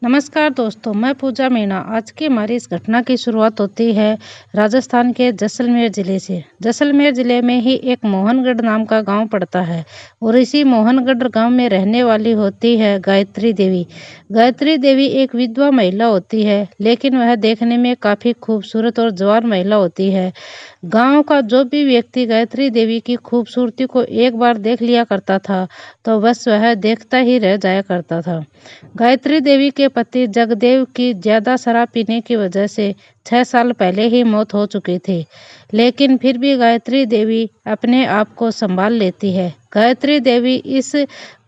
नमस्कार दोस्तों, मैं पूजा मीणा। आज की हमारी इस घटना की शुरुआत होती है राजस्थान के जैसलमेर ज़िले से। जैसलमेर ज़िले में ही एक मोहनगढ़ नाम का गांव पड़ता है और इसी मोहनगढ़ गांव में रहने वाली होती है गायत्री देवी। गायत्री देवी एक विधवा महिला होती है, लेकिन वह देखने में काफ़ी खूबसूरत और जवान महिला होती है। गांव का जो भी व्यक्ति गायत्री देवी की खूबसूरती को एक बार देख लिया करता था, तो बस वह देखता ही रह जाया करता था। गायत्री देवी के पति जगदेव की ज्यादा शराब पीने की वजह से 6 साल पहले ही मौत हो चुकी थी, लेकिन फिर भी गायत्री देवी अपने आप को संभाल लेती है। गायत्री देवी इस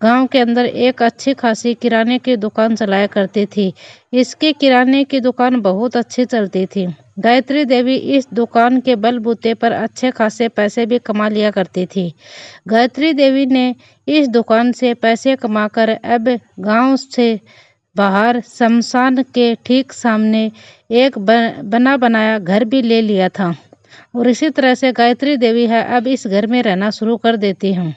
गांव के अंदर एक अच्छी खासी किराने की दुकान चलाया करती थी। इसके किराने की दुकान बहुत अच्छी चलती थी। गायत्री देवी इस दुकान के बलबूते पर अच्छे खासे पैसे भी कमा लिया करती थी। गायत्री देवी ने इस दुकान से पैसे कमाकर अब गांव से बाहर शमशान के ठीक सामने एक बना बनाया घर भी ले लिया था और इसी तरह से गायत्री देवी है अब इस घर में रहना शुरू कर देती हैं।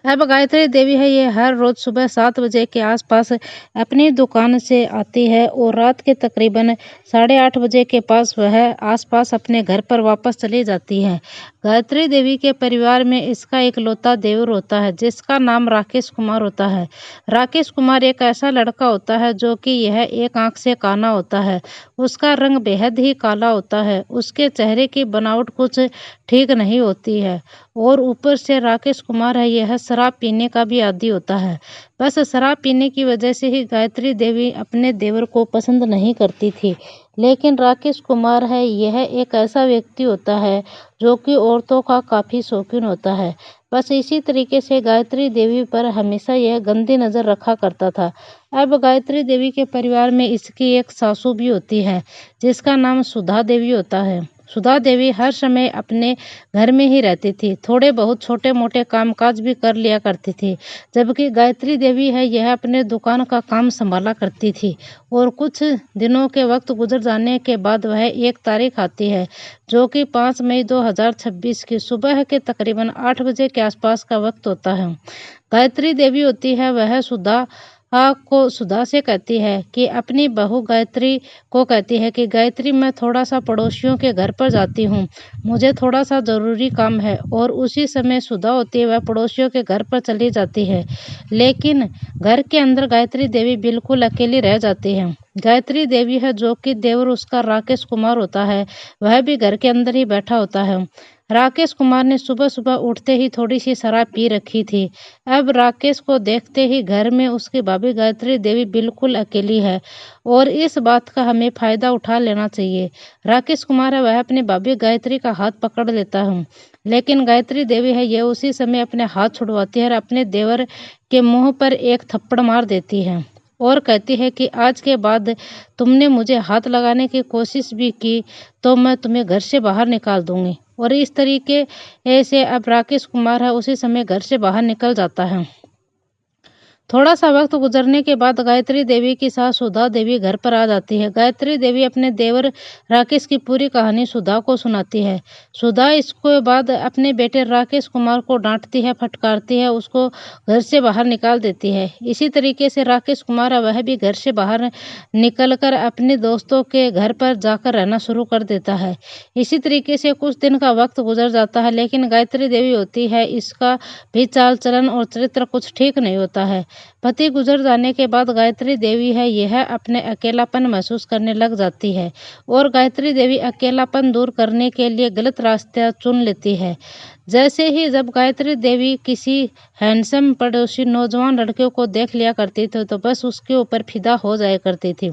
अब गायत्री देवी है ये हर रोज सुबह 7 बजे के आसपास अपनी दुकान से आती है और रात के तकरीबन 8:30 बजे के पास वह आसपास अपने घर पर वापस चली जाती है। गायत्री देवी के परिवार में इसका इकलौता देवर होता है जिसका नाम राकेश कुमार होता है। राकेश कुमार एक ऐसा लड़का होता है जो कि यह एक आंख से काना होता है। उसका रंग बेहद ही काला होता है। उसके चेहरे की बनावट कुछ ठीक नहीं होती है और ऊपर से राकेश कुमार है यह शराब पीने का भी आदी होता है। बस शराब पीने की वजह से ही गायत्री देवी अपने देवर को पसंद नहीं करती थी। लेकिन राकेश कुमार है यह एक ऐसा व्यक्ति होता है जो कि औरतों का काफ़ी शौकीन होता है। बस इसी तरीके से गायत्री देवी पर हमेशा यह गंदी नज़र रखा करता था। अब गायत्री देवी के परिवार में इसकी एक सासू भी होती है जिसका नाम सुधा देवी होता है। सुधा देवी हर समय अपने घर में ही रहती थी, थोड़े बहुत छोटे मोटे कामकाज भी कर लिया करती थी, जबकि गायत्री देवी है यह अपने दुकान का काम संभाला करती थी। और कुछ दिनों के वक्त गुजर जाने के बाद वह एक तारीख आती है जो कि 5 मई 2026 की सुबह के तकरीबन 8 बजे के आसपास का वक्त होता है। गायत्री देवी होती है वह सुधा से कहती है कि अपनी बहू गायत्री को कहती है कि गायत्री मैं थोड़ा सा पड़ोसियों के घर पर जाती हूँ, मुझे थोड़ा सा ज़रूरी काम है। और उसी समय सुधा होती है वह पड़ोसियों के घर पर चली जाती है, लेकिन घर के अंदर गायत्री देवी बिल्कुल अकेली रह जाती है। गायत्री देवी है जो कि देवर उसका राकेश कुमार होता है वह भी घर के अंदर ही बैठा होता है। राकेश कुमार ने सुबह सुबह उठते ही थोड़ी सी शराब पी रखी थी। अब राकेश को देखते ही घर में उसकी भाभी गायत्री देवी बिल्कुल अकेली है और इस बात का हमें फ़ायदा उठा लेना चाहिए। राकेश कुमार है वह अपनी भाभी गायत्री का हाथ पकड़ लेता है, लेकिन गायत्री देवी है यह उसी समय अपने हाथ छुड़वाती है और अपने देवर के मुंह पर एक थप्पड़ मार देती है और कहती है कि आज के बाद तुमने मुझे हाथ लगाने की कोशिश भी की तो मैं तुम्हें घर से बाहर निकाल दूंगी। और इस तरीके से अब राकेश कुमार है उसी समय घर से बाहर निकल जाता है। थोड़ा सा वक्त गुजरने के बाद गायत्री देवी की सास सुधा देवी घर पर आ जाती है। गायत्री देवी अपने देवर राकेश की पूरी कहानी सुधा को सुनाती है। सुधा इसके बाद अपने बेटे राकेश कुमार को डांटती है, फटकारती है, उसको घर से बाहर निकाल देती है। इसी तरीके से राकेश कुमार है वह भी घर से बाहर निकलकर अपने दोस्तों के घर पर जाकर रहना शुरू कर देता है। इसी तरीके से कुछ दिन का वक्त गुजर जाता है, लेकिन गायत्री देवी होती है इसका भी चाल चलन और चरित्र कुछ ठीक नहीं होता है। पति गुजर जाने के बाद गायत्री देवी है यह अपने अकेलापन महसूस करने लग जाती है और गायत्री देवी अकेलापन दूर करने के लिए गलत रास्ता चुन लेती है। जैसे ही जब गायत्री देवी किसी हैंडसम पड़ोसी नौजवान लड़के को देख लिया करती थी तो बस उसके ऊपर फिदा हो जाया करती थी।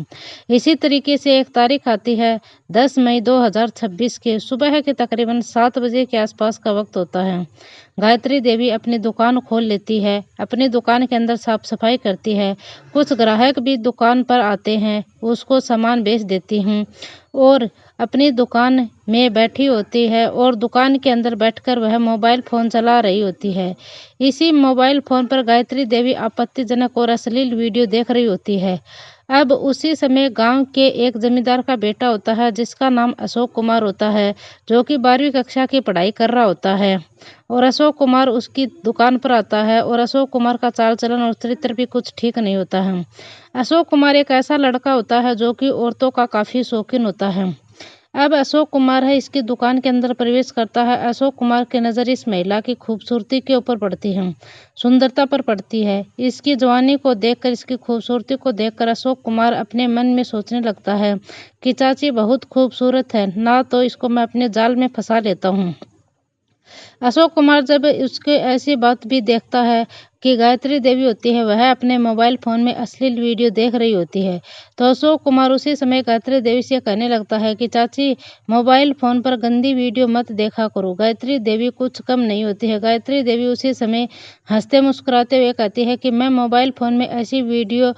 इसी तरीके से एक तारीख आती है 10 मई 2026 के सुबह के तकरीबन 7 बजे के आसपास का वक्त होता है। गायत्री देवी अपनी दुकान खोल लेती है, अपनी दुकान के अंदर साफ सफाई करती है, कुछ ग्राहक भी दुकान पर आते हैं, उसको सामान बेच देती हूँ और अपनी दुकान में बैठी होती है और दुकान के अंदर बैठकर वह मोबाइल फ़ोन चला रही होती है। इसी मोबाइल फ़ोन पर गायत्री देवी आपत्तिजनक और अश्लील वीडियो देख रही होती है। अब उसी समय गांव के एक जमींदार का बेटा होता है जिसका नाम अशोक कुमार होता है, जो कि 12वीं कक्षा की पढ़ाई कर रहा होता है। और अशोक कुमार उसकी दुकान पर आता है और अशोक कुमार का चाल चलन और चरित्र भी कुछ ठीक नहीं होता है। अशोक कुमार एक ऐसा लड़का होता है जो कि औरतों का काफ़ी शौकीन होता है। अब अशोक कुमार है इसकी दुकान के अंदर प्रवेश करता है। अशोक कुमार की नज़र इस महिला की खूबसूरती के ऊपर पड़ती है, सुंदरता पर पड़ती है। इसकी जवानी को देखकर, इसकी खूबसूरती को देखकर अशोक कुमार अपने मन में सोचने लगता है कि चाची बहुत खूबसूरत है, ना तो इसको मैं अपने जाल में फंसा लेता हूँ। अशोक कुमार जब उसके ऐसी बात भी देखता है कि गायत्री देवी होती है वह अपने मोबाइल फ़ोन में अश्लील वीडियो देख रही होती है, तो अशोक कुमार उसी समय गायत्री देवी से कहने लगता है कि चाची, मोबाइल फ़ोन पर गंदी वीडियो मत देखा करो। गायत्री देवी कुछ कम नहीं होती है। गायत्री देवी उसी समय हंसते मुस्कुराते हुए कहती है कि मैं मोबाइल फ़ोन में ऐसी वीडियो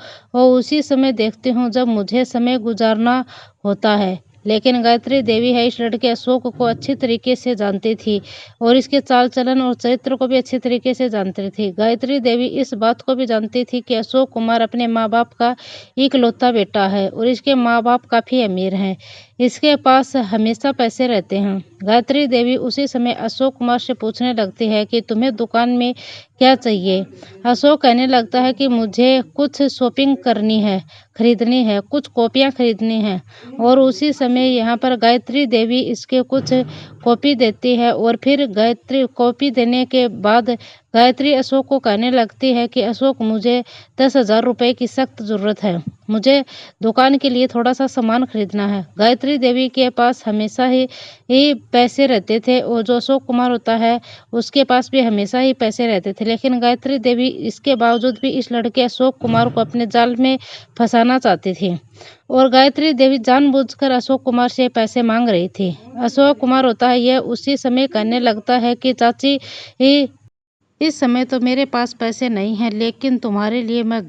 उसी समय देखती हूँ जब मुझे समय गुजारना होता है। लेकिन गायत्री देवी है इस लड़के अशोक को अच्छी तरीके से जानती थी और इसके चाल चलन और चरित्र को भी अच्छी तरीके से जानती थी। गायत्री देवी इस बात को भी जानती थी कि अशोक कुमार अपने माँ बाप का इकलौता बेटा है और इसके माँ बाप काफ़ी अमीर हैं, इसके पास हमेशा पैसे रहते हैं। गायत्री देवी उसी समय अशोक कुमार से पूछने लगती है कि तुम्हें दुकान में क्या चाहिए। अशोक कहने लगता है कि मुझे कुछ शॉपिंग करनी है, खरीदनी है, कुछ कॉपियाँ खरीदनी हैं। और उसी समय यहाँ पर गायत्री देवी इसके कुछ कॉपी देती है और फिर गायत्री कॉपी देने के बाद गायत्री अशोक को कहने लगती है कि अशोक, मुझे 10,000 रुपये की सख्त ज़रूरत है, मुझे दुकान के लिए थोड़ा सा सामान खरीदना है। गायत्री देवी के पास हमेशा ही पैसे रहते थे और जो अशोक कुमार होता है उसके पास भी हमेशा ही पैसे रहते थे, लेकिन गायत्री देवी इसके बावजूद भी इस लड़के अशोक कुमार को अपने जाल में फंसाना चाहती थी और गायत्री देवी जानबूझकर अशोक कुमार से पैसे मांग रही थी। अशोक कुमार होता है यह उसी समय कहने लगता है कि चाची, इस समय तो मेरे पास पैसे नहीं हैं, लेकिन तुम्हारे लिए मैं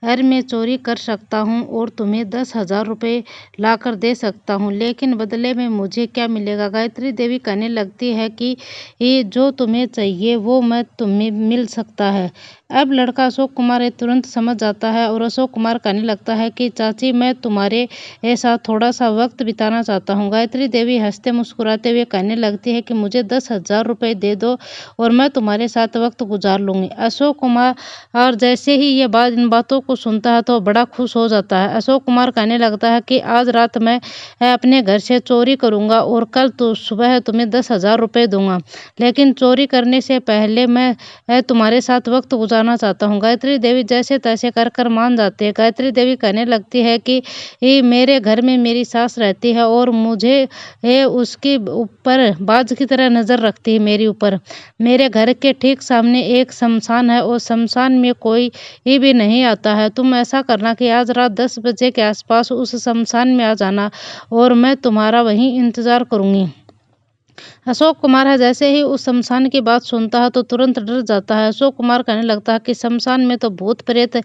घर में चोरी कर सकता हूँ और तुम्हें 10,000 रुपये ला कर दे सकता हूँ, लेकिन बदले में मुझे क्या मिलेगा। गायत्री देवी कहने लगती है कि ये जो तुम्हें चाहिए वो मैं तुम्हें मिल सकता है। अब लड़का अशोक कुमार ये तुरंत समझ जाता है और अशोक कुमार कहने लगता है कि चाची, मैं तुम्हारे साथ थोड़ा सा वक्त बिताना चाहता हूँ। गायत्री देवी हंसते मुस्कुराते हुए कहने लगती है कि मुझे 10,000 रुपये दे दो और मैं तुम्हारे साथ वक्त गुजार लूँगी। अशोक कुमार और जैसे ही ये बात इन बातों को सुनता है तो बड़ा खुश हो जाता है। अशोक कुमार कहने लगता है कि आज रात मैं अपने घर से चोरी करूँगा और कल तो सुबह तुम्हें 10,000 रुपये दूंगा, लेकिन चोरी करने से पहले मैं तुम्हारे साथ वक्त गुजारना चाहता हूँ। गायत्री देवी जैसे तैसे कर मान जाती है। गायत्री देवी कहने लगती है कि मेरे घर में मेरी सास रहती है और मुझे उसके ऊपर बाज की तरह नज़र रखती है मेरे ऊपर। मेरे घर के ठीक सामने एक शमशान है और शमशान में कोई भी नहीं आता है। तुम ऐसा करना कि आज रात 10 बजे के आसपास उस शमशान में आ जाना और मैं तुम्हारा वहीं इंतज़ार करूँगी। अशोक कुमार है जैसे ही उस शमशान की बात सुनता है तो तुरंत डर जाता है। अशोक कुमार कहने लगता है कि शमशान में तो भूत प्रेत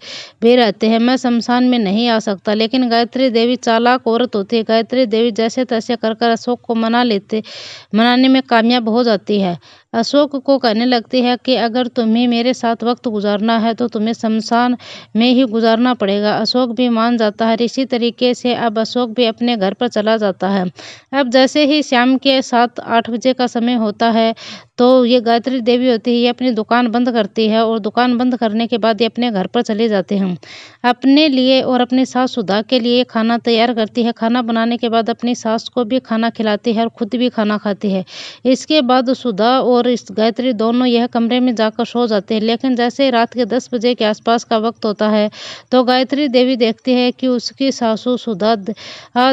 भी रहते हैं, मैं शमशान में नहीं आ सकता। लेकिन गायत्री देवी चालाक औरत होती है। गायत्री देवी जैसे तैसे कर अशोक को मनाने में कामयाब हो जाती है। अशोक को कहने लगती है कि अगर तुम्हें मेरे साथ वक्त गुजारना है तो तुम्हें शमशान में ही गुजारना पड़ेगा। अशोक भी मान जाता है। इसी तरीके से अब अशोक भी अपने घर पर चला जाता है। अब जैसे ही शाम के 7-8 बजे का समय होता है तो ये गायत्री देवी होती है, ये अपनी दुकान बंद करती है और दुकान बंद करने के बाद ये अपने घर पर चले जाते हैं। अपने लिए और अपनी सास सुधा के लिए खाना तैयार करती है। खाना बनाने के बाद अपनी सास को भी खाना खिलाती है और खुद भी खाना खाती है। इसके बाद सुधा और इस गायत्री दोनों यह कमरे में जाकर सो जाते हैं। लेकिन जैसे रात के 10 बजे के आसपास का वक्त होता है तो गायत्री देवी देखती है कि उसकी सासू सुधा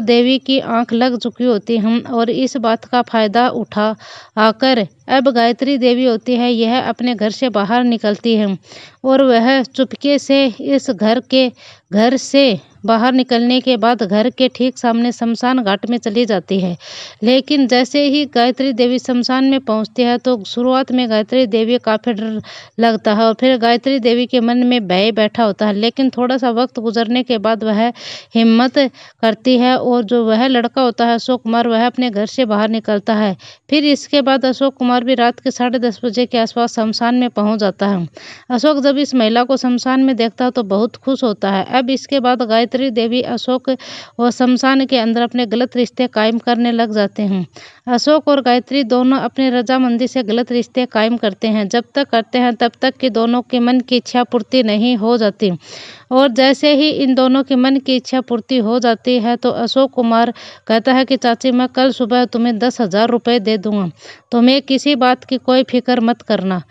देवी की आंख लग चुकी होती है और इस बात का फायदा उठा आकर अब गायत्री देवी होती है यह अपने घर से बाहर निकलती है और वह चुपके से इस घर से बाहर निकलने के बाद घर के ठीक सामने शमशान घाट में चली जाती है। लेकिन जैसे ही गायत्री देवी शमशान में पहुंचती है तो शुरुआत में गायत्री देवी काफ़ी डर लगता है और फिर गायत्री देवी के मन में भय बैठा होता है। लेकिन थोड़ा सा वक्त गुजरने के बाद वह हिम्मत करती है और जो वह लड़का होता है अशोक कुमार, वह अपने घर से बाहर निकलता है। फिर इसके बाद अशोक कुमार कुमार भी रात के 10:30 बजे के आसपास शमशान में पहुंच जाता है। अशोक जब इस महिला को शमशान में देखता है तो बहुत खुश होता है। अब इसके बाद गायत्री देवी अशोक और शमशान के अंदर अपने गलत रिश्ते कायम करने लग जाते हैं। अशोक और गायत्री दोनों अपनी रजामंदी से गलत रिश्ते कायम करते हैं। जब तक करते हैं तब तक कि दोनों के मन की इच्छा पूर्ति नहीं हो जाती, और जैसे ही इन दोनों के मन की इच्छा पूर्ति हो जाती है तो अशोक कुमार कहता है कि चाची, मैं कल सुबह तुम्हें 10,000 रुपये दे दूंगा, तुम्हें किसी बात की कोई फिक्र मत करना।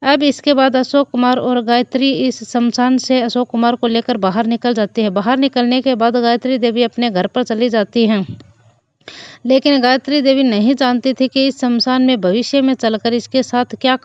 अब इसके बाद अशोक कुमार और गायत्री इस शमशान से अशोक कुमार को लेकर बाहर निकल जाती है। बाहर निकलने के बाद गायत्री देवी अपने घर पर चली जाती हैं, लेकिन गायत्री देवी नहीं जानती थी कि इस शमशान में भविष्य में चलकर इसके साथ क्या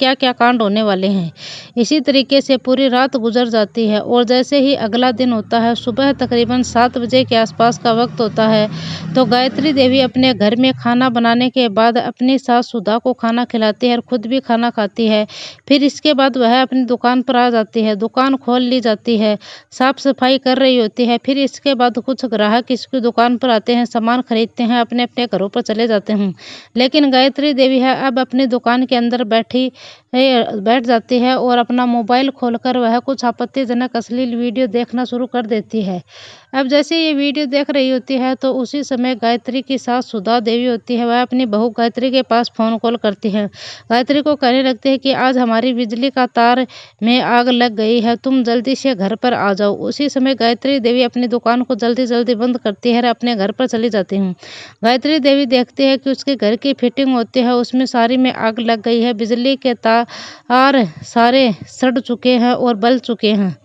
क्या कांड होने वाले हैं। इसी तरीके से पूरी रात गुजर जाती है और जैसे ही अगला दिन होता है, सुबह तकरीबन 7 बजे के आसपास का वक्त होता है, तो गायत्री देवी अपने घर में खाना बनाने के बाद अपनी सास सुधा को खाना खिलाती है और खुद भी खाना खाती है। फिर इसके बाद वह अपनी दुकान पर आ जाती है, दुकान खोल ली जाती है, साफ सफाई कर रही होती है। फिर इसके बाद कुछ ग्राहक इसकी दुकान पर आते हैं, सामान खरीदते हैं, अपने अपने घरों पर चले जाते हैं। लेकिन गायत्री देवी है अब अपनी दुकान के अंदर बैठ जाती है और अपना मोबाइल खोलकर वह कुछ आपत्तिजनक अश्लील वीडियो देखना शुरू कर देती है। अब जैसे ये वीडियो देख रही होती है तो उसी समय गायत्री की सास सुधा देवी होती है, वह अपनी बहू गायत्री के पास फ़ोन कॉल करती है। गायत्री को कहने लगती है कि आज हमारी बिजली का तार में आग लग गई है, तुम जल्दी से घर पर आ जाओ। उसी समय गायत्री देवी अपनी दुकान को जल्दी जल्दी बंद करती है और अपने घर पर चली जाती है। गायत्री देवी देखती है कि उसके घर की फिटिंग होती है उसमें सारी में आग लग गई है, बिजली के तार सारे सड़ चुके हैं और बल चुके हैं।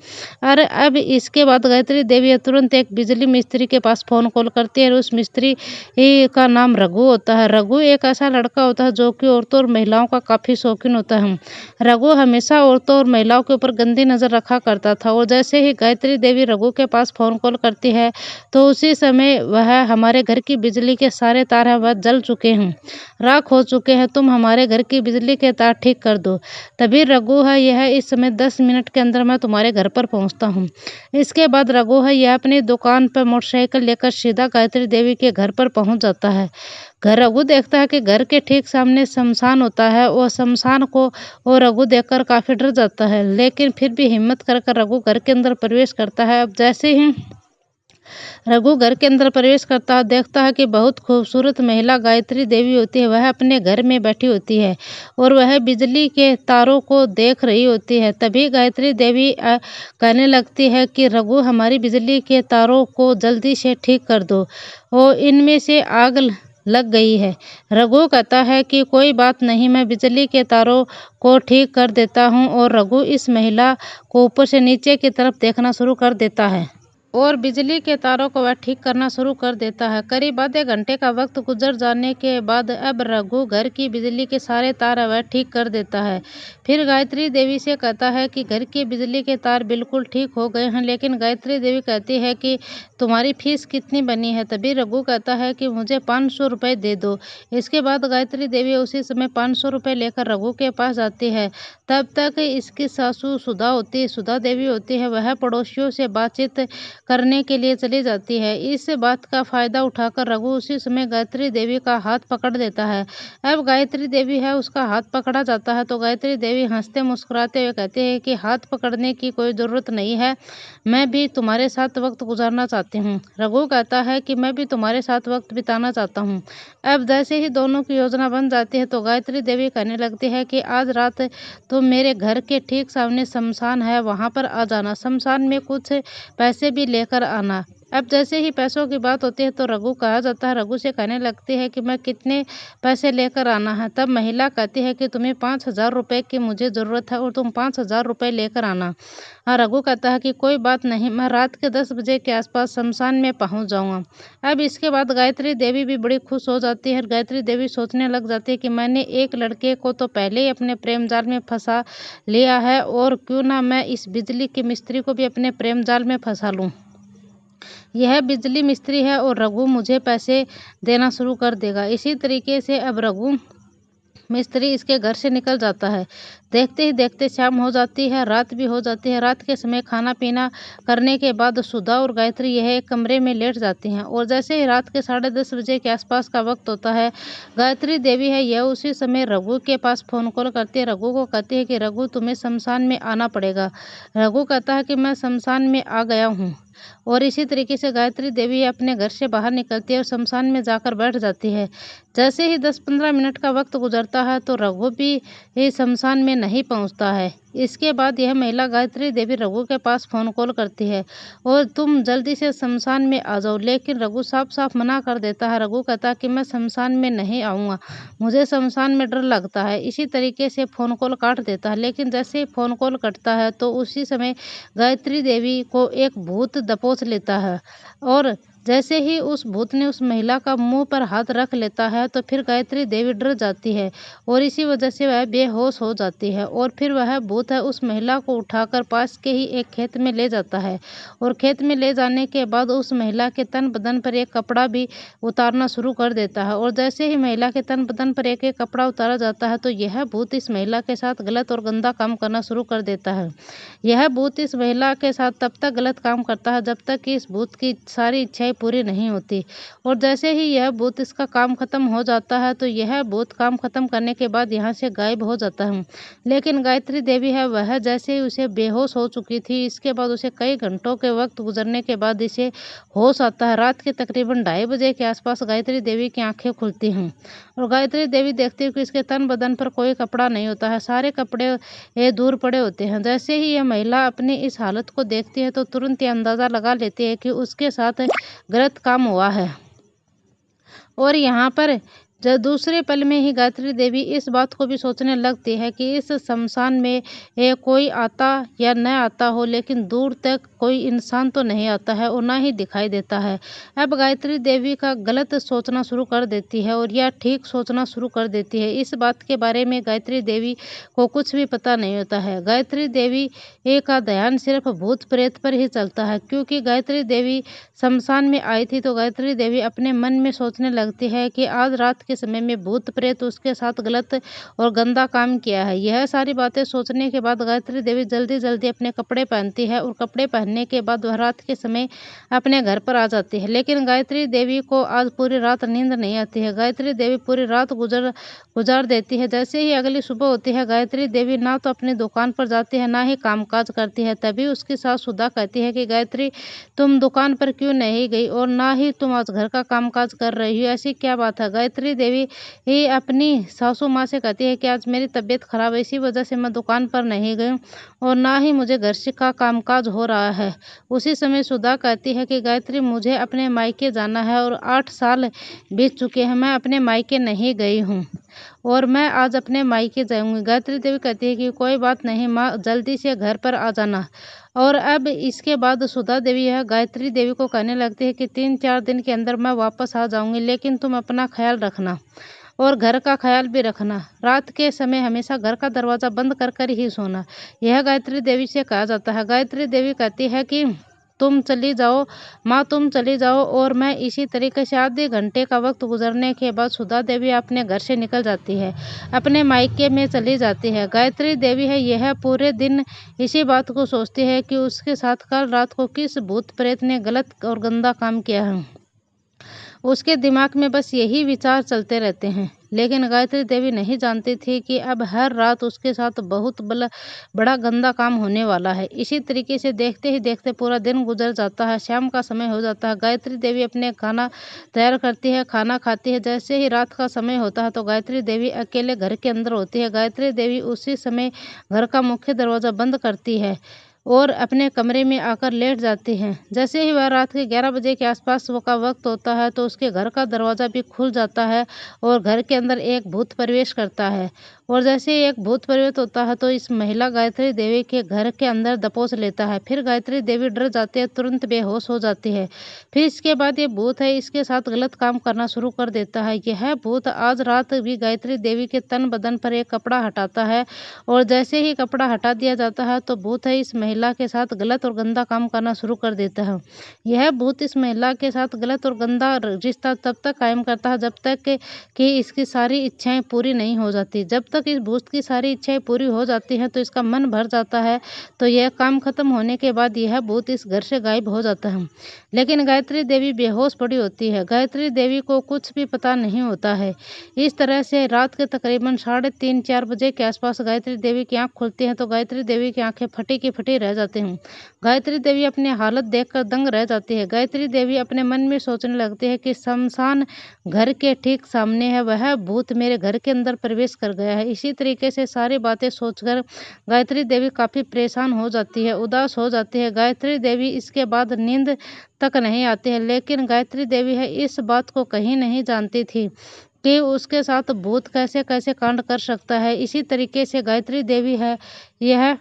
और अब इसके बाद गायत्री देवी तुरंत एक बिजली मिस्त्री के पास फ़ोन कॉल करती है और उस मिस्त्री का नाम रघु होता है। रघु एक ऐसा लड़का होता है जो कि औरतों और महिलाओं का काफ़ी शौकीन होता है। रघु हमेशा औरतों और महिलाओं के ऊपर गंदी नज़र रखा करता था, और जैसे ही गायत्री देवी रघु के पास फ़ोन कॉल करती है तो उसी समय वह हमारे घर की बिजली के सारे तार हैं वह जल चुके हैं, राख हो चुके हैं, तुम हमारे घर की बिजली के तार ठीक कर दो। तभी रघु है यह इस समय 10 मिनट के अंदर मैं तुम्हारे घर पर पहुंचता हूं। इसके बाद रघु है यह अपनी दुकान पर मोटरसाइकिल लेकर सीधा गायत्री देवी के घर पर पहुंच जाता है। घर रघु देखता है कि घर के ठीक सामने शमशान होता है और शमशान को और रघु देखकर काफी डर जाता है, लेकिन फिर भी हिम्मत कर रघु घर के अंदर प्रवेश करता है। अब जैसे ही रघु घर के अंदर प्रवेश करता है देखता है कि बहुत खूबसूरत महिला गायत्री देवी होती है, वह अपने घर में बैठी होती है और वह बिजली के तारों को देख रही होती है। तभी गायत्री देवी कहने लगती है कि रघु, हमारी बिजली के तारों को जल्दी से ठीक कर दो और इनमें से आग लग गई है। रघु कहता है कि कोई बात नहीं, मैं बिजली के तारों को ठीक कर देता हूँ, और रघु इस महिला को ऊपर से नीचे की तरफ देखना शुरू कर देता है और बिजली के तारों को वह ठीक करना शुरू कर देता है। करीब आधे घंटे का वक्त गुजर जाने के बाद अब रघु घर की बिजली के सारे तार वह ठीक कर देता है। फिर गायत्री देवी से कहता है कि घर की बिजली के तार बिल्कुल ठीक हो गए हैं, लेकिन गायत्री देवी कहती है कि तुम्हारी फीस कितनी बनी है। तभी रघु कहता है कि मुझे 500 रुपये दे दो। इसके बाद गायत्री देवी उसी समय 500 रुपये लेकर रघु के पास जाती है। तब तक इसकी सासू सुधा देवी होती है, वह पड़ोसियों से बातचीत करने के लिए चली जाती है। इस बात का फायदा उठाकर रघु उसी समय गायत्री देवी का हाथ पकड़ देता है। अब गायत्री देवी है उसका हाथ पकड़ा जाता है तो गायत्री देवी हंसते मुस्कुराते हुए कहते हैं कि हाथ पकड़ने की कोई ज़रूरत नहीं है, मैं भी तुम्हारे साथ वक्त गुजारना चाहती हूँ। रघु कहता है कि मैं भी तुम्हारे साथ वक्त बिताना चाहता हूँ। अब जैसे ही दोनों की योजना बन जाती है तो गायत्री देवी कहने लगती है कि आज रात तुम मेरे घर के ठीक सामने शमशान है, वहाँ पर आ जाना, शमशान में कुछ पैसे भी लेकर आना। अब जैसे ही पैसों की बात होती है तो रघु कहा जाता है, रघु से कहने लगती है कि मैं कितने पैसे लेकर आना है। तब महिला कहती है कि तुम्हें 5,000 रुपये की मुझे ज़रूरत है और तुम 5,000 रुपये लेकर आना। हाँ, रघु कहता है कि कोई बात नहीं, मैं रात के 10 बजे के आसपास शमशान में पहुंच जाऊंगा। अब इसके बाद गायत्री देवी भी बड़ी खुश हो जाती है। गायत्री देवी सोचने लग जाती है कि मैंने एक लड़के को तो पहले ही अपने प्रेम जाल में फंसा लिया है, और क्यों ना मैं इस बिजली के मिस्त्री को भी अपने प्रेम जाल में फंसा लूँ। यह बिजली मिस्त्री है और रघु मुझे पैसे देना शुरू कर देगा। इसी तरीके से अब रघु मिस्त्री इसके घर से निकल जाता है। देखते ही देखते शाम हो जाती है, रात भी हो जाती है। रात के समय खाना पीना करने के बाद सुधा और गायत्री यह एक कमरे में लेट जाती हैं और जैसे ही रात के 10:30 बजे के आसपास का वक्त होता है, गायत्री देवी है यह उसी समय रघु के पास फ़ोन कॉल करती है। रघु को कहती है कि रघु तुम्हें शमशान में आना पड़ेगा। रघु कहता है कि मैं शमशान में आ गया हूँ। और इसी तरीके से गायत्री देवी अपने घर से बाहर निकलती है और शमशान में जाकर बैठ जाती है। जैसे ही 10-15 मिनट का वक्त गुजरता है तो रघु भी शमशान में नहीं पहुंचता है। इसके बाद यह महिला गायत्री देवी रघु के पास फ़ोन कॉल करती है और तुम जल्दी से शमशान में आ जाओ, लेकिन रघु साफ साफ मना कर देता है। रघु कहता है कि मैं शमशान में नहीं आऊँगा, मुझे शमशान में डर लगता है। इसी तरीके से फ़ोन कॉल काट देता है। लेकिन जैसे ही फ़ोन कॉल कटता है तो उसी समय गायत्री देवी को एक भूत दबोच लेता है और जैसे ही उस भूत ने उस महिला का मुंह पर हाथ रख लेता है तो फिर गायत्री देवी डर जाती है और इसी वजह से वह बेहोश हो जाती है। और फिर वह भूत है उस महिला को उठाकर पास के ही एक खेत में ले जाता है और खेत में ले जाने के बाद उस महिला के तन बदन पर एक कपड़ा भी उतारना शुरू कर देता है। और जैसे ही महिला के तन बदन पर एक एक कपड़ा उतारा जाता है तो यह भूत इस महिला के साथ गलत और गंदा काम करना शुरू कर देता है। यह भूत इस महिला के साथ तब तक गलत काम करता है जब तक कि इस भूत की सारी इच्छाएं पूरी नहीं होती। और जैसे ही यह भूत इसका काम खत्म हो जाता है तो यह भूत काम खत्म करने के बाद यहाँ से गायब हो जाता है। लेकिन गायत्री देवी है वह जैसे ही उसे बेहोश हो चुकी थी, इसके बाद उसे कई घंटों के वक्त गुजरने के बाद इसे होश आता है। रात के तकरीबन 2:30 बजे के आसपास गायत्री देवी की आंखें खुलती हैं और गायत्री देवी देखती है कि इसके तन बदन पर कोई कपड़ा नहीं होता है, सारे कपड़े दूर पड़े होते हैं। जैसे ही यह महिला अपनी इस हालत को देखती है तो तुरंत ये अंदाज़ा लगा लेती है कि उसके साथ गलत काम हुआ है। और यहाँ पर जब दूसरे पल में ही गायत्री देवी इस बात को भी सोचने लगती है कि इस शमशान में कोई आता या न आता हो, लेकिन दूर तक कोई इंसान तो नहीं आता है और ना ही दिखाई देता है। अब गायत्री देवी का गलत सोचना शुरू कर देती है और यह ठीक सोचना शुरू कर देती है। इस बात के बारे में गायत्री देवी को कुछ भी पता नहीं होता है। गायत्री देवी का ध्यान सिर्फ भूत प्रेत पर ही चलता है। क्योंकि गायत्री देवी शमशान में आई थी तो गायत्री देवी अपने मन में सोचने लगती है कि आज रात के समय में भूत प्रेत उसके साथ गलत और गंदा काम किया है। यह सारी बातें सोचने के बाद गायत्री देवी जल्दी जल्दी अपने कपड़े पहनती है और कपड़े पहनने के बाद वह रात के समय अपने घर पर आ जाती है। लेकिन गायत्री देवी को आज पूरी रात नींद नहीं आती है। गायत्री देवी पूरी रात गुजार देती है। जैसे ही अगली सुबह होती है गायत्री देवी ना तो अपनी दुकान पर जाती है ना ही कामकाज करती है। तभी उसकी सास सुधा कहती है कि गायत्री तुम दुकान पर क्यों नहीं गई और ना ही तुम आज घर का कामकाज कर रही हो, ऐसी क्या बात है। गायत्री देवी ही अपनी सासू माँ से कहती है कि आज मेरी तबीयत खराब है, इसी वजह से मैं दुकान पर नहीं गई और ना ही मुझे घर से का कामकाज हो रहा है। उसी समय सुधा कहती है कि गायत्री मुझे अपने मायके जाना है और 8 साल बीत चुके हैं, मैं अपने मायके नहीं गई हूँ और मैं आज अपने मायके जाऊंगी। गायत्री देवी कहती है कि कोई बात नहीं माँ, जल्दी से घर पर आ जाना। और अब इसके बाद सुधा देवी यह गायत्री देवी को कहने लगती है कि 3-4 दिन के अंदर मैं वापस आ जाऊंगी, लेकिन तुम अपना ख्याल रखना और घर का ख्याल भी रखना। रात के समय हमेशा घर का दरवाज़ा बंद कर कर ही सोना, यह गायत्री देवी से कहा जाता है। गायत्री देवी कहती है कि तुम चली जाओ माँ, तुम चली जाओ। और मैं इसी तरीके से आधे घंटे का वक्त गुजरने के बाद सुधा देवी अपने घर से निकल जाती है, अपने मायके में चली जाती है। गायत्री देवी है यह पूरे दिन इसी बात को सोचती है कि उसके साथ कल रात को किस भूत प्रेत ने गलत और गंदा काम किया है। उसके दिमाग में बस यही विचार चलते रहते हैं। लेकिन गायत्री देवी नहीं जानती थी कि अब हर रात उसके साथ बहुत बड़ा गंदा काम होने वाला है। इसी तरीके से देखते ही देखते पूरा दिन गुजर जाता है, शाम का समय हो जाता है। गायत्री देवी अपने खाना तैयार करती है, खाना खाती है। जैसे ही रात का समय होता है तो गायत्री देवी अकेले घर के अंदर होती है। गायत्री देवी उसी समय घर का मुख्य दरवाज़ा बंद करती है और अपने कमरे में आकर लेट जाती हैं। जैसे ही वह रात के 11 बजे के आसपास का वक्त होता है तो उसके घर का दरवाज़ा भी खुल जाता है और घर के अंदर एक भूत प्रवेश करता है और जैसे ही एक भूत प्रवेश होता है तो इस महिला गायत्री देवी के घर के अंदर दबोच लेता है। फिर गायत्री देवी डर जाती है, तुरंत बेहोश हो जाती है। फिर इसके बाद ये भूत है इसके साथ गलत काम करना शुरू कर देता है। यह भूत आज रात भी गायत्री देवी के तन बदन पर एक कपड़ा हटाता है और जैसे ही कपड़ा हटा दिया जाता है तो भूत है इस महिला के साथ गलत और गंदा काम करना शुरू कर देता है। यह भूत इस महिला के साथ गलत और गंदा रिश्ता तब तक कायम करता है जब तक कि इसकी सारी इच्छाएं पूरी नहीं हो जाती। जब तक इस भूत की सारी इच्छाएं पूरी हो जाती हैं तो इसका मन भर जाता है। तो यह काम खत्म होने के बाद यह भूत इस घर से गायब हो जाता है। लेकिन गायत्री देवी बेहोश पड़ी होती है। गायत्री देवी को कुछ भी पता नहीं होता है। इस तरह से रात के तकरीबन 3:30-4 बजे के आसपास गायत्री देवी की आंख खुलती है तो गायत्री देवी की आंखें फटी की फटी रह जाती हैं। गायत्री देवी अपनी हालत देखकर दंग रह जाती है। गायत्री देवी अपने मन में सोचने लगती है कि शमशान घर के ठीक सामने है, वह भूत मेरे घर के अंदर प्रवेश कर गया है। इसी तरीके से सारी बातें सोचकर गायत्री देवी काफी परेशान हो जाती है, उदास हो जाती है। गायत्री देवी इसके बाद नींद तक नहीं आती है। लेकिन गायत्री देवी है इस बात को कहीं नहीं जानती थी कि उसके साथ भूत कैसे कैसे कांड कर सकता है। इसी तरीके से गायत्री देवी है यह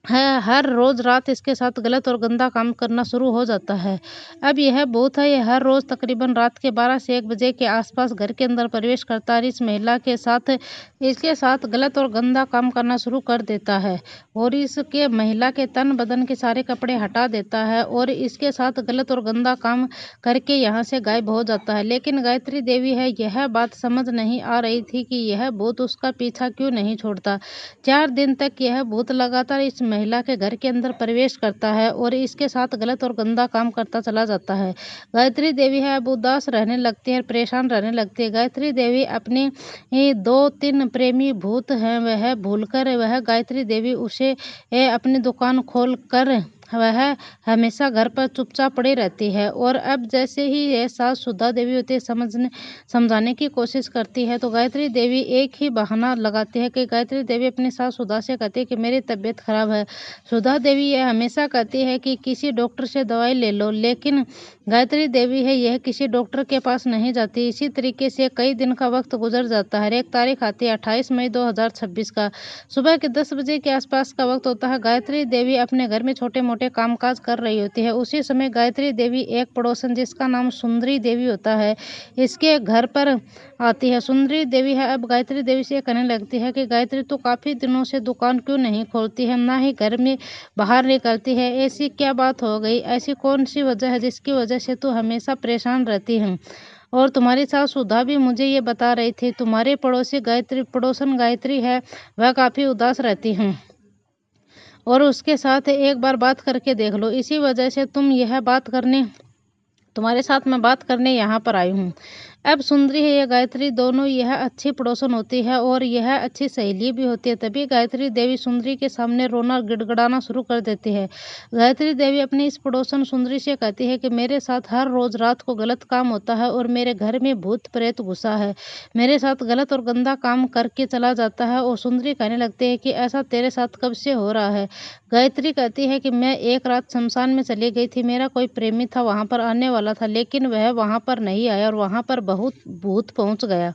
हर रोज रात इसके साथ गलत और गंदा काम करना शुरू हो जाता है। अब यह भूत है यह हर रोज तकरीबन रात के 12 से 1 बजे के आसपास घर के अंदर प्रवेश करता है। इस महिला के साथ इसके साथ गलत और गंदा काम करना शुरू कर देता है और इसके महिला के तन बदन के सारे कपड़े हटा देता है और इसके साथ गलत और गंदा काम करके यहाँ से गायब हो जाता है। लेकिन गायत्री देवी है यह बात समझ नहीं आ रही थी कि यह भूत उसका पीछा क्यों नहीं छोड़ता। 4 दिन तक यह भूत लगातार इस महिला के घर के अंदर प्रवेश करता है और इसके साथ गलत और गंदा काम करता चला जाता है। गायत्री देवी है अब उदास रहने लगती है, परेशान रहने लगती है। गायत्री देवी अपने 2-3 प्रेमी भूत हैं वह भूलकर वह गायत्री देवी उसे अपनी दुकान खोल कर वह हमेशा घर पर चुपचाप पड़ी रहती है। और अब जैसे ही यह सास सुधा देवी होती है समझाने की कोशिश करती है तो गायत्री देवी एक ही बहाना लगाती है कि गायत्री देवी अपनी सास सुधा से कहती है कि मेरी तबीयत खराब है। सुधा देवी यह हमेशा कहती है कि किसी डॉक्टर से दवाई ले लो, लेकिन गायत्री देवी है यह किसी डॉक्टर के पास नहीं जाती। इसी तरीके से कई दिन का वक्त गुजर जाता है। एक तारीख आती है 28 मई 2026 का। सुबह के 10 बजे के आसपास का वक्त होता है। गायत्री देवी अपने घर में छोटे मोटे कामकाज कर रही होती है। उसी समय गायत्री देवी एक पड़ोसन जिसका नाम सुंदरी देवी होता है इसके घर पर आती है। सुंदरी देवी है अब गायत्री देवी से कहने लगती है कि गायत्री तो काफी दिनों से दुकान क्यों नहीं खोलती है, ना ही घर में बाहर निकलती है, ऐसी क्या बात हो गई, ऐसी कौन सी वजह है जिसकी वजह से तू हमेशा परेशान रहती है। और तुम्हारी सास सुधा भी मुझे ये बता रही थी तुम्हारे पड़ोसन गायत्री है वह काफी उदास रहती है और उसके साथ एक बार बात करके देख लो, इसी वजह से तुम्हारे साथ मैं बात करने यहाँ पर आई हूँ। अब सुंदरी है या गायत्री दोनों यह अच्छी पड़ोसन होती है और यह अच्छी सहेली भी होती है। तभी गायत्री देवी सुंदरी के सामने रोना गिड़गिड़ाना शुरू कर देती है। गायत्री देवी अपनी इस पड़ोसन सुंदरी से कहती है कि मेरे साथ हर रोज रात को गलत काम होता है और मेरे घर में भूत प्रेत घुसा है, मेरे साथ गलत और गंदा काम करके चला जाता है। और सुंदरी कहने लगती है कि ऐसा तेरे साथ कब से हो रहा है। गायत्री कहती है कि मैं एक रात शमशान में चली गई थी, मेरा कोई प्रेमी था वहां पर आने वाला था, लेकिन वह वहां पर नहीं आया और वहां पर बहुत भूत पहुंच गया।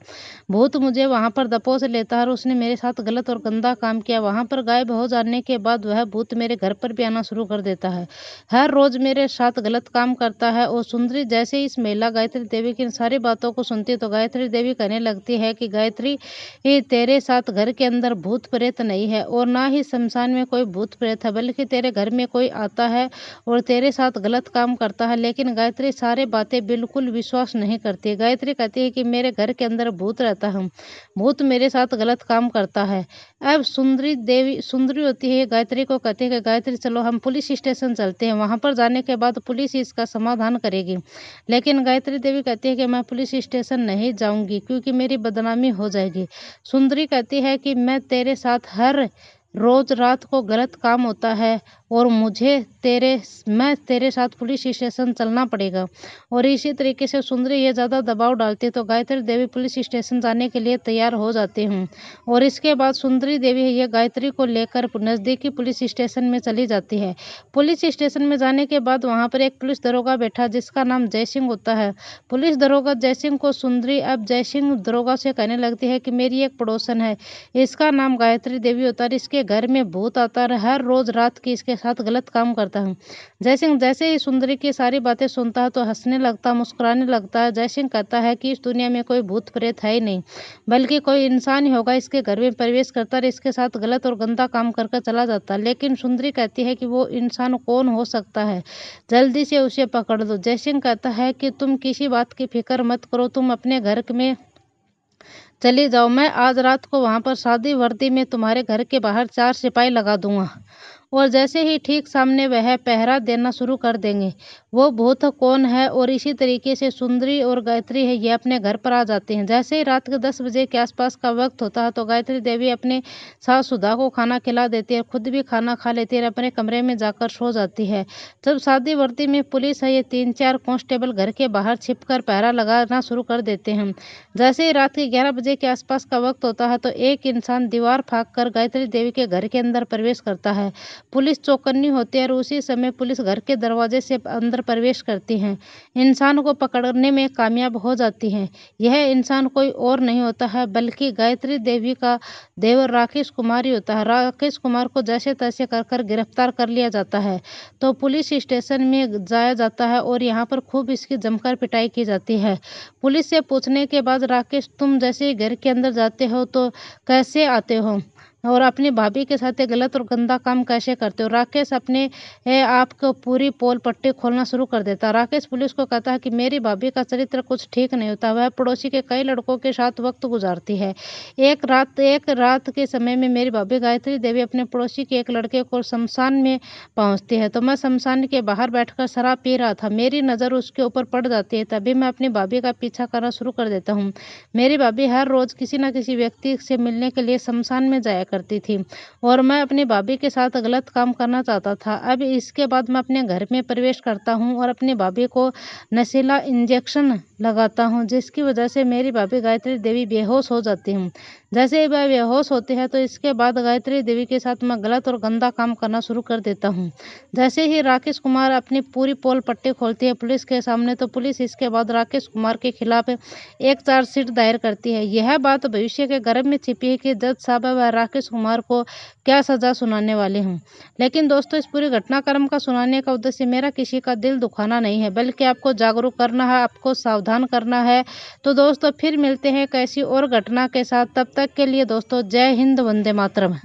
भूत मुझे वहां पर दबोच लेता है और उसने मेरे साथ गलत और गंदा काम किया। वहां पर गायब हो जाने के बाद वह भूत मेरे घर पर भी आना शुरू कर देता है, हर रोज मेरे साथ गलत काम करता है। और सुंदरी जैसे इस महिला गायत्री देवी की इन सारी बातों को सुनती तो गायत्री देवी कहने लगती है कि गायत्री तेरे साथ घर के अंदर भूत प्रेत नहीं है और ना ही शमशान में कोई भूत प्रेत है, बल्कि तेरे घर में कोई आता है और तेरे साथ गलत काम करता है। लेकिन गायत्री सारे बातें बिल्कुल विश्वास नहीं करती। गायत्री कहती है कि मेरे घर के अंदर भूत रहता है, भूत मेरे साथ गलत काम करता है। अब सुंदरी होती है गायत्री को कहती है कि गायत्री चलो हम पुलिस स्टेशन चलते हैं, वहां पर जाने के बाद पुलिस इसका समाधान करेगी। लेकिन गायत्री देवी कहती है कि मैं पुलिस स्टेशन नहीं जाऊंगी क्योंकि मेरी बदनामी हो जाएगी। सुंदरी कहती है कि मैं तेरे साथ हर रोज रात को गलत काम होता है और मैं तेरे साथ पुलिस स्टेशन चलना पड़ेगा। और इसी तरीके से सुंदरी ये ज़्यादा दबाव डालती तो गायत्री देवी पुलिस स्टेशन जाने के लिए तैयार हो जाती हूँ। और इसके बाद सुंदरी देवी ये गायत्री को लेकर नज़दीकी पुलिस स्टेशन में चली जाती है। पुलिस स्टेशन में जाने के बाद वहाँ पर एक पुलिस दरोगा बैठा जिसका नाम जयसिंह होता है। पुलिस दरोगा जयसिंह को सुंदरी अब जयसिंह दरोगा से कहने लगती है कि मेरी एक पड़ोसन है, इसका नाम गायत्री देवी होता है, इसके घर में भूत आता है, हर रोज रात की इसके साथ गलत काम करता है। जयसिंह जैसे ही सुंदरी की सारी बातें सुनता है तो हंसने लगता, मुस्कुराने लगता है। जयसिंह कहता है कि इस दुनिया में कोई भूत प्रेत है ही नहीं, बल्कि कोई इंसान ही होगा, इसके घर में प्रवेश करता और इसके साथ गलत और गंदा काम करके चला जाता। लेकिन सुंदरी कहती है कि वो इंसान कौन हो सकता है, जल्दी से उसे पकड़ लो। जयसिंह कहता है कि तुम किसी बात की फिक्र मत करो, तुम अपने घर में चली जाओ, मैं आज रात को वहां पर सादी वर्दी में तुम्हारे घर के बाहर 4 सिपाही लगा दूंगा और जैसे ही ठीक सामने वह पहरा देना शुरू कर देंगे। वो भूत कौन है। और इसी तरीके से सुंदरी और गायत्री है ये अपने घर पर आ जाते हैं। जैसे ही रात के 10 बजे के आसपास का वक्त होता है तो गायत्री देवी अपने सास सुधा को खाना खिला देती है, खुद भी खाना खा लेती है और अपने कमरे में जाकर सो जाती है। जब सादी वर्दी में पुलिस है ये 3-4 कांस्टेबल घर के बाहर छिपकर पहरा लगाना शुरू कर देते हैं। जैसे ही रात के 11 बजे के आसपास का वक्त होता है तो एक इंसान दीवार फाँक कर गायत्री देवी के घर के अंदर प्रवेश करता है। पुलिस चौकन्नी होती है और उसी समय पुलिस घर के दरवाजे से अंदर प्रवेश करती है, इंसान को पकड़ने में कामयाब हो जाती है। यह इंसान कोई और नहीं होता है बल्कि गायत्री देवी का देवर राकेश कुमार ही होता है। राकेश कुमार को जैसे तैसे कर गिरफ्तार कर लिया जाता है तो पुलिस स्टेशन में जाया जाता है और यहाँ पर खूब इसकी जमकर पिटाई की जाती है। पुलिस से पूछने के बाद राकेश तुम जैसे घर के अंदर जाते हो तो कैसे आते हो और अपनी भाभी के साथ ये गलत और गंदा काम कैसे करते हो। राकेश अपने आप को पूरी पोल पट्टी खोलना शुरू कर देता। राकेश पुलिस को कहता है कि मेरी भाभी का चरित्र कुछ ठीक नहीं होता, वह पड़ोसी के कई लड़कों के साथ वक्त गुजारती है। एक रात के समय में मेरी भाभी गायत्री देवी अपने पड़ोसी के एक लड़के को शमशान में पहुंचती है तो मैं शमशान के बाहर बैठकर शराब पी रहा था, मेरी नज़र उसके ऊपर पड़ जाती है, तभी मैं अपनी भाभी का पीछा करना शुरू कर देता हूँ। मेरी भाभी हर रोज किसी न किसी व्यक्ति से मिलने के लिए शमशान में जाया करती थी और मैं अपनी भाभी के साथ गलत काम करना चाहता था। अब इसके बाद मैं अपने घर में प्रवेश करता हूँ और अपनी भाभी को नशीला इंजेक्शन लगाता हूँ जिसकी वजह से मेरी भाभी गायत्री देवी बेहोश हो जाती हूँ। जैसे ही वह बेहोश होती है तो इसके बाद गायत्री देवी के साथ मैं गलत और गंदा काम करना शुरू कर देता हूँ। जैसे ही राकेश कुमार अपनी पूरी पोल पट्टी खोलती है पुलिस के सामने तो पुलिस इसके बाद राकेश कुमार के खिलाफ एक चार्जशीट दायर करती है। यह बात भविष्य के गर्भ में छिपी है कि जज साहब व राकेश कुमार को क्या सजा सुनाने वाले हैं। लेकिन दोस्तों इस पूरी घटनाक्रम का सुनाने का उद्देश्य मेरा किसी का दिल दुखाना नहीं है बल्कि आपको जागरूक करना है, आपको सावधान करना है। तो दोस्तों फिर मिलते हैं कैसी और घटना के साथ, तब तक के लिए दोस्तों जय हिंद, वंदे मातरम।